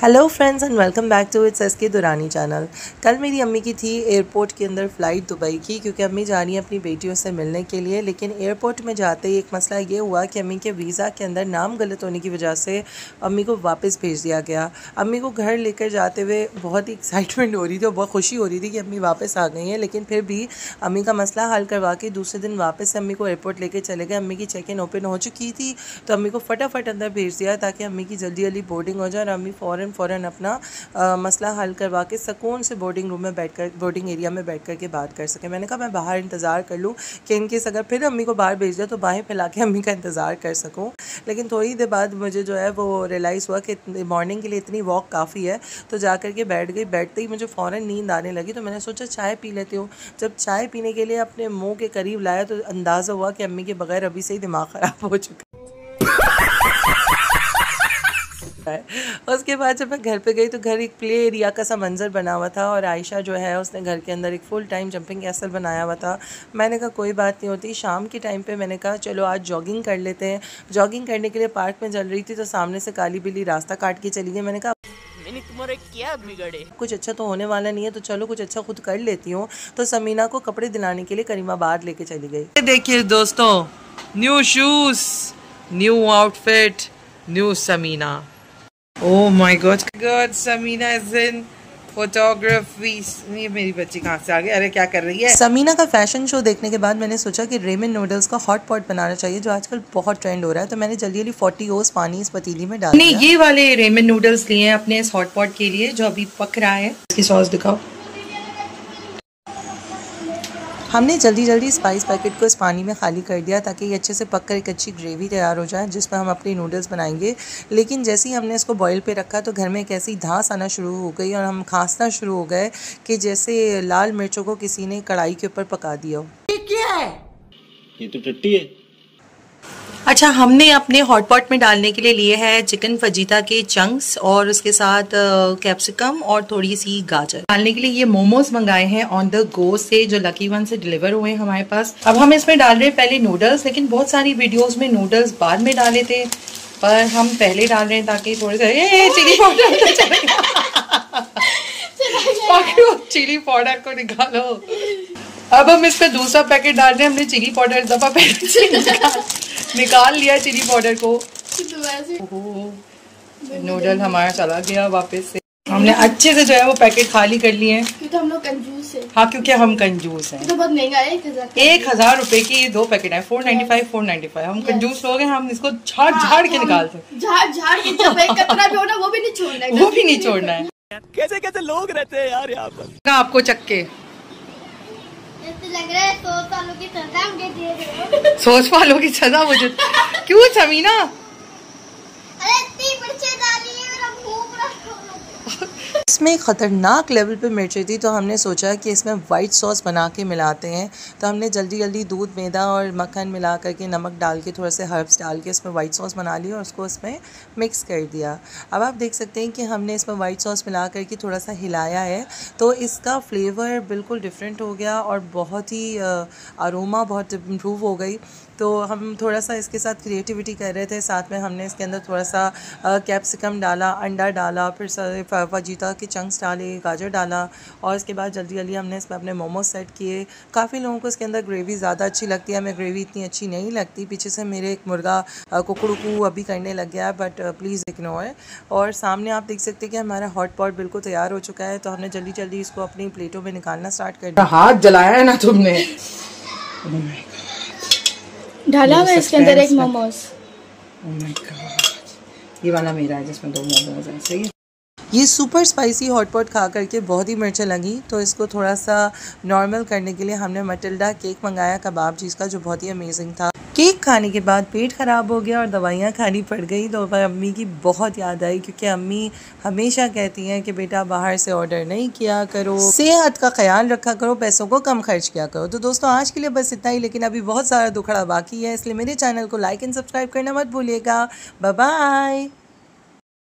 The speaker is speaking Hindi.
Hello friends and welcome back to it's S K Durrani channel. कल मेरी अम्मी की थी एयरपोर्ट के अंदर फ़्लाइट दुबई की, क्योंकि अम्मी जा रही हैं अपनी बेटियों से मिलने के लिए। लेकिन एयरपोर्ट में जाते ही एक मसला ये हुआ कि अम्मी के वीज़ा के अंदर नाम गलत होने की वजह से अम्मी को वापस भेज दिया गया। अम्मी को घर लेकर जाते हुए बहुत ही एक्साइटमेंट हो रही थी और बहुत खुशी हो रही थी कि अम्मी वापस आ गई हैं। लेकिन फिर भी अम्मी का मसला हल करवा के दूसरे दिन वापस से अम्मी को एयरपोर्ट लेकर चले गए। अम्मी की चेक इन ओपन हो चुकी थी तो अम्मी को फटाफट अंदर भेज दिया ताकि अम्मी की जल्दी जल्दी बोर्डिंग हो जाए और अम्मी फ़ौरन अपना मसला हल करवा के सुकून से बोर्डिंग रूम में बैठकर बोर्डिंग एरिया में बैठ कर के बात कर सके। मैंने कहा मैं बाहर इंतज़ार कर लूँ कि इनकेस अगर फिर अम्मी को बाहर भेज दिया तो बाहें फैला के अम्मी का इंतज़ार कर सकूँ। लेकिन थोड़ी देर बाद मुझे जो है वो रियलाइज़ हुआ कि मॉर्निंग के लिए इतनी वॉक काफ़ी है, तो जा कर के बैठ गई। बैठते ही मुझे फ़ौरन नींद आने लगी तो मैंने सोचा चाय पी लेती हूँ। जब चाय पीने के लिए अपने मुँह के करीब लाया तो अंदाज़ा हुआ कि अम्मी के बगैर अभी से ही दिमाग ख़राब हो चुका है। उसके बाद जब मैं घर पे गई तो घर एक प्ले एरिया का सा मंजर बना हुआ था और आयशा जो है उसने घर के अंदर एक फुल टाइम जंपिंग कैसल बनाया हुआ था। मैंने कहा कोई बात नहीं होती। शाम के टाइम पे मैंने कहा चलो आज जॉगिंग कर लेते हैं। जॉगिंग करने के लिए पार्क में चल रही थी तो सामने से काली बिल्ली रास्ता काट के चली गई। मैंने कहा तुम्हारे क्या बिगड़े, कुछ अच्छा तो होने वाला नहीं है तो चलो कुछ अच्छा खुद कर लेती हूँ। तो समीना को कपड़े दिलाने के लिए करीमाबाद लेके चली गई। देखिए दोस्तों, new shoes, new outfit, new Samina. Oh my God, Samina is in photography. ये मेरी बच्ची कहाँ से आ गई? अरे क्या कर रही है? समीना का फैशन शो देखने के बाद मैंने सोचा कि रेमन नूडल्स का हॉट पॉट बनाना चाहिए जो आजकल बहुत ट्रेंड हो रहा है। तो मैंने जल्दी जल्दी 40 ओस पानी इस पतीली में डाल दिया। ये वाले रेमन नूडल्स लिए हैं अपने इस हॉट पॉट के लिए जो अभी पक रहा है। इसकी सॉस दिखाओ। हमने जल्दी जल्दी स्पाइस पैकेट को इस पानी में खाली कर दिया ताकि ये अच्छे से पककर एक अच्छी ग्रेवी तैयार हो जाए जिसमें हम अपनी नूडल्स बनाएंगे। लेकिन जैसे ही हमने इसको बॉईल पे रखा तो घर में एक ऐसी धांस आना शुरू हो गई और हम खांसना शुरू हो गए कि जैसे लाल मिर्चों को किसी ने कढ़ाई के ऊपर पका दिया हो। ये क्या है? ये तो टट्टी है। अच्छा, हमने अपने हॉट पॉट में डालने के लिए लिए है चिकन फजीता के चंक्स और उसके साथ कैप्सिकम और थोड़ी सी गाजर। डालने के लिए ये मोमोज मंगाए हैं ऑन द गो से जो लकी वन से डिलीवर हुए हैं हमारे पास। अब हम इसमें डाल रहे हैं पहले नूडल्स, लेकिन बहुत सारी वीडियोस में नूडल्स बाद में डाले थे पर हम पहले डाल रहे हैं ताकि थोड़े से चिली पाउडर चिली पाउडर को निकालो। अब हम इस पे दूसरा पैकेट डाल रहे हैं। हमने चिली पाउडर दफा पैकेट निकाल लिया चिली पाउडर को। नूडल हमारा चला गया वापस से। हमने अच्छे से जो है वो पैकेट खाली कर लिए हैं क्योंकि हम लोग कंजूस हैं। हाँ, क्योंकि हम कंजूस हैं। तो बहुत महंगा है, 1000 रुपए की ये 2 पैकेट है। 495। हम कंजूस लोग हैं, हम इसको झाड़ के निकालते हैं। झाड़ के जब एक कतरा भी हो ना वो भी नहीं छोड़ना है, वो भी नहीं छोड़ना है। कैसे कैसे लोग रहते हैं यार यहाँ पर। आपको चक्के लग रहा है 100 सालों की सजा मुझे दे रहे हो। 100 सालों की सजा मुझे क्यों समीना? अरे इतनी मिर्चें डाली है मेरा मुंह पूरा। इसमें खतरनाक लेवल पे मिर्चें थी तो हमने सोचा कि इसमें वाइट सॉस बना के मिलाते हैं। तो हमने जल्दी जल्दी दूध, मैदा और मक्खन मिला करके नमक डाल के थोड़े से हर्ब्स डाल के इसमें वाइट सॉस बना ली और उसको इसमें मिक्स कर दिया। अब आप देख सकते हैं कि हमने इसमें वाइट सॉस मिला करके थोड़ा सा हिलाया है तो इसका फ्लेवर बिल्कुल डिफरेंट हो गया और बहुत ही अरोमा बहुत इम्प्रूव हो गई। तो हम थोड़ा सा इसके साथ क्रिएटिविटी कर रहे थे। साथ में हमने इसके अंदर थोड़ा सा कैप्सिकम डाला, अंडा डाला, फिर फजीता के चंक्स डाले, गाजर डाला और इसके बाद जल्दी जल्दी हमने इसमें अपने मोमोज सेट किए। काफ़ी लोगों को इसके अंदर ग्रेवी ज़्यादा अच्छी लगती है, हमें ग्रेवी इतनी अच्छी नहीं लगती। पीछे से मेरे एक मुर्गा कुकड़ू अभी करने लग गया है बट प्लीज़ इग्नोर। और सामने आप देख सकते हैं कि हमारा हॉट पॉट बिल्कुल तैयार हो चुका है। तो हमने जल्दी जल्दी इसको अपनी प्लेटों में निकालना स्टार्ट कर दिया। हाथ जलाया है ना तुमने? ढाला हुआ इसके अंदर एक मोमोज। ओह माय गॉड, ये वाला मेरा है जिसमें 2 मोमोज हैं। सही है। ये सुपर स्पाइसी हॉट पॉट खा करके बहुत ही मिर्चें लगी तो इसको थोड़ा सा नॉर्मल करने के लिए हमने मटिल्डा केक मंगाया कबाब चीज़ का जो बहुत ही अमेजिंग था। केक खाने के बाद पेट ख़राब हो गया और दवाइयाँ खानी पड़ गई तो अम्मी की बहुत याद आई क्योंकि अम्मी हमेशा कहती हैं कि बेटा बाहर से ऑर्डर नहीं किया करो, सेहत का ख्याल रखा करो, पैसों को कम खर्च किया करो। तो दोस्तों आज के लिए बस इतना ही, लेकिन अभी बहुत सारा दुखड़ा बाकी है इसलिए मेरे चैनल को लाइक एंड सब्सक्राइब करना मत भूलिएगा। Bye bye.